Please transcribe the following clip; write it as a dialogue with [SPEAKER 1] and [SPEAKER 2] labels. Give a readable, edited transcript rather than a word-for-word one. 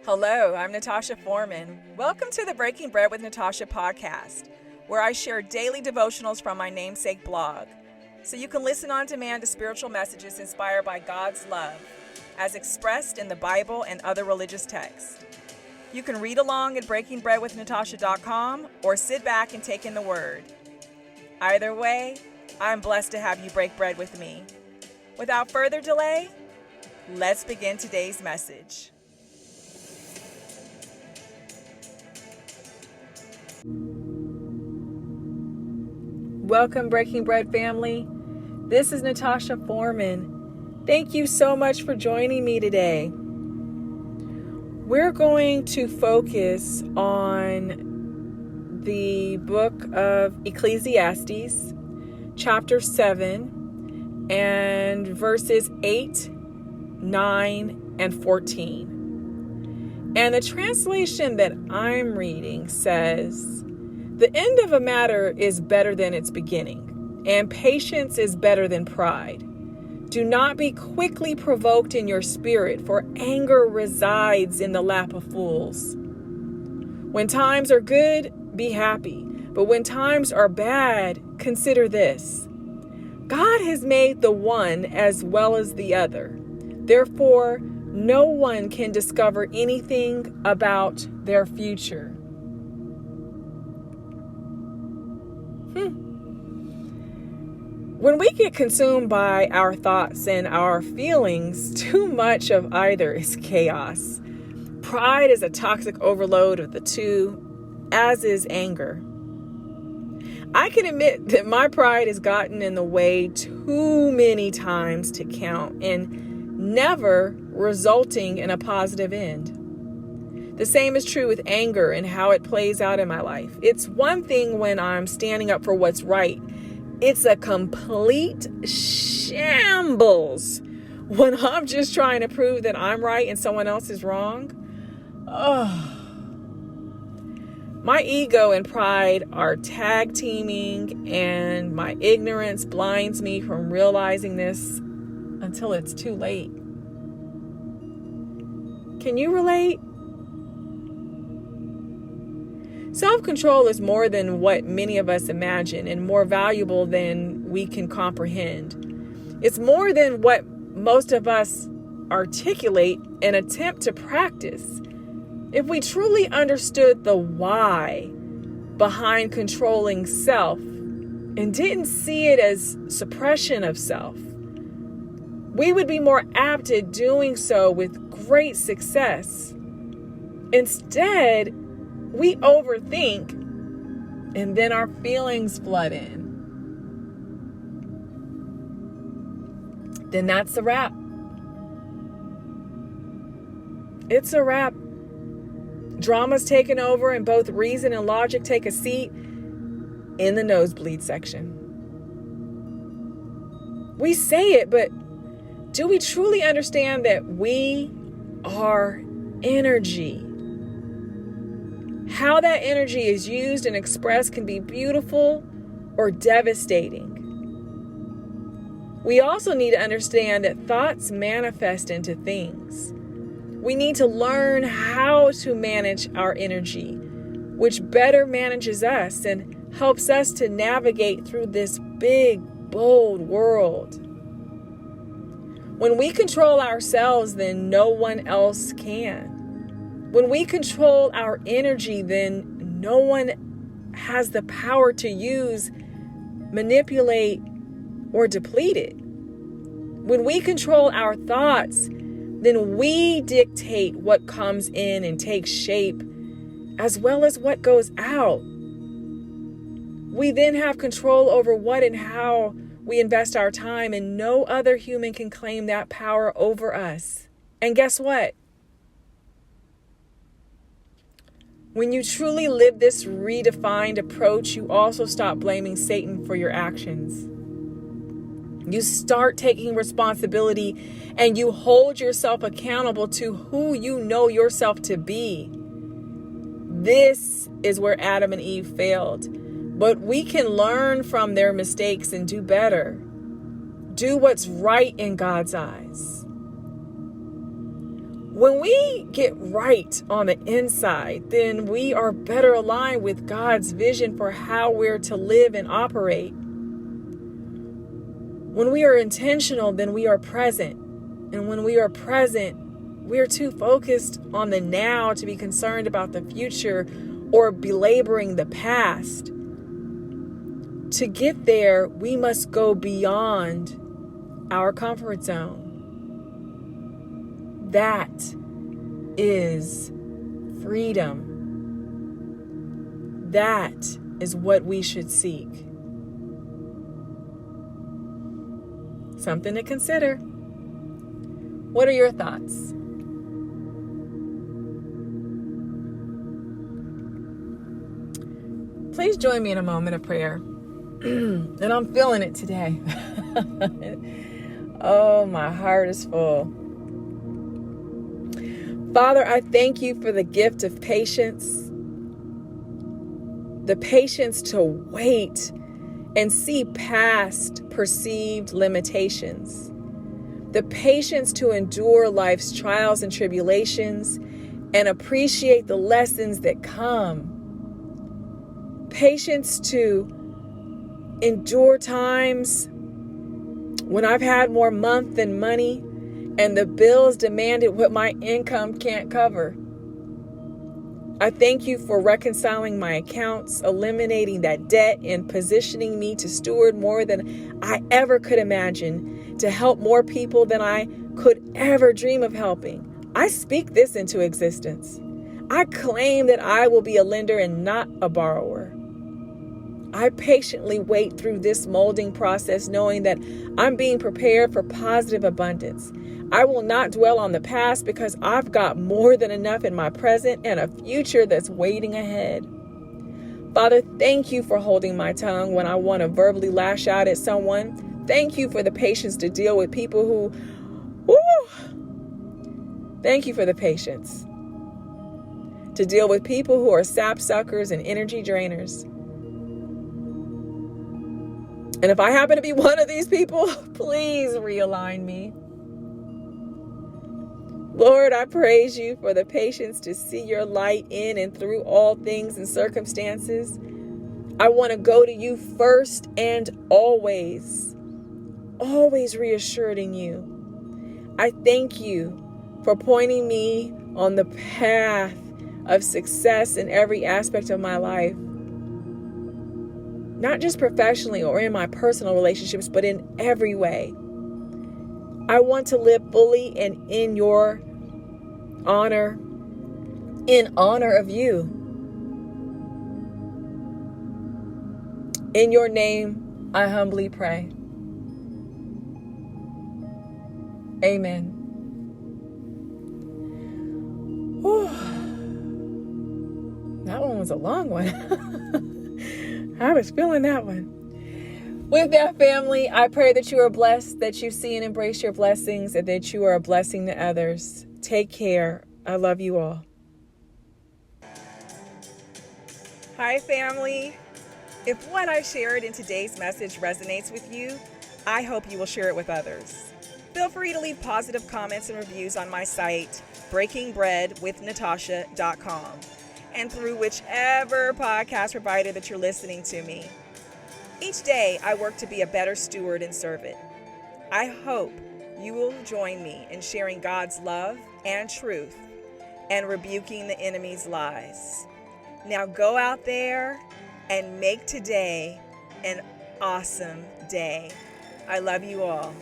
[SPEAKER 1] Hello, I'm Natasha Foreman. Welcome to the Breaking Bread with Natasha podcast, where I share daily devotionals from my namesake blog, so you can listen on demand to spiritual messages inspired by God's love, as expressed in the Bible and other religious texts. You can read along at breakingbreadwithnatasha.com or sit back and take in the Word. Either way, I'm blessed to have you break bread with me. Without further delay, let's begin today's message. Welcome, Breaking Bread family. This is Natasha Foreman. Thank you so much for joining me today. We're going to focus on the book of Ecclesiastes, chapter 7, and verses 8, 9, and 14. And the translation that I'm reading says, "The end of a matter is better than its beginning, and patience is better than pride. Do not be quickly provoked in your spirit, for anger resides in the lap of fools. When times are good, be happy, but when times are bad, consider this. God has made the one as well as the other. Therefore, no one can discover anything about their future." When we get consumed by our thoughts and our feelings, too much of either is chaos. Pride is a toxic overload of the two, as is anger. I can admit that my pride has gotten in the way too many times to count, and never resulting in a positive end. The same is true with anger and how it plays out in my life. It's one thing when I'm standing up for what's right. It's a complete shambles when I'm just trying to prove that I'm right and someone else is wrong. My ego and pride are tag teaming, and my ignorance blinds me from realizing this until it's too late. Can you relate? Self-control is more than what many of us imagine and more valuable than we can comprehend. It's more than what most of us articulate and attempt to practice. If we truly understood the why behind controlling self and didn't see it as suppression of self, we would be more apt at doing so with great success. Instead, we overthink, and then our feelings flood in. Then that's a wrap. It's a wrap. Drama's taken over, and both reason and logic take a seat in the nosebleed section. We say it, but do we truly understand that we are energy? How that energy is used and expressed can be beautiful or devastating. We also need to understand that thoughts manifest into things. We need to learn how to manage our energy, which better manages us and helps us to navigate through this big, bold world. When we control ourselves, then no one else can. When we control our energy, then no one has the power to use, manipulate, or deplete it. When we control our thoughts, then we dictate what comes in and takes shape, as well as what goes out. We then have control over what and how we invest our time, and no other human can claim that power over us. And guess what? When you truly live this redefined approach, you also stop blaming Satan for your actions. You start taking responsibility, and you hold yourself accountable to who you know yourself to be. This is where Adam and Eve failed, but we can learn from their mistakes and do better. Do what's right in God's eyes. When we get right on the inside, then we are better aligned with God's vision for how we're to live and operate. When we are intentional, then we are present. And when we are present, we are too focused on the now to be concerned about the future or belaboring the past. To get there, we must go beyond our comfort zone. That is freedom. That is what we should seek. Something to consider. What are your thoughts? Please join me in a moment of prayer. And I'm feeling it today. Oh, my heart is full. Father, I thank you for the gift of patience. The patience to wait and see past perceived limitations. The patience to endure life's trials and tribulations and appreciate the lessons that come. Patience to endure times when I've had more month than money and the bills demanded what my income can't cover. I thank you for reconciling my accounts, eliminating that debt, and positioning me to steward more than I ever could imagine, to help more people than I could ever dream of helping. I speak this into existence. I claim that I will be a lender and not a borrower. I patiently wait through this molding process, knowing that I'm being prepared for positive abundance. I will not dwell on the past because I've got more than enough in my present and a future that's waiting ahead. Father, thank you for holding my tongue when I want to verbally lash out at someone. Thank you for the patience to deal with people who, thank you for the patience to deal with people who are sapsuckers and energy drainers. And if I happen to be one of these people, please realign me. Lord, I praise you for the patience to see your light in and through all things and circumstances. I want to go to you first and always reassuring you. I thank you for pointing me on the path of success in every aspect of my life. Not just professionally or in my personal relationships, but in every way. I want to live fully and in your honor, in honor of you. In your name, I humbly pray. Amen. Whew. That one was a long one. I was feeling that one. With that, family, I pray that you are blessed, that you see and embrace your blessings, and that you are a blessing to others. Take care. I love you all. Hi, family. If what I shared in today's message resonates with you, I hope you will share it with others. Feel free to leave positive comments and reviews on my site, breakingbreadwithnatasha.com, and through whichever podcast provider that you're listening to me. Each day, I work to be a better steward and servant. I hope you will join me in sharing God's love and truth and rebuking the enemy's lies. Now go out there and make today an awesome day. I love you all.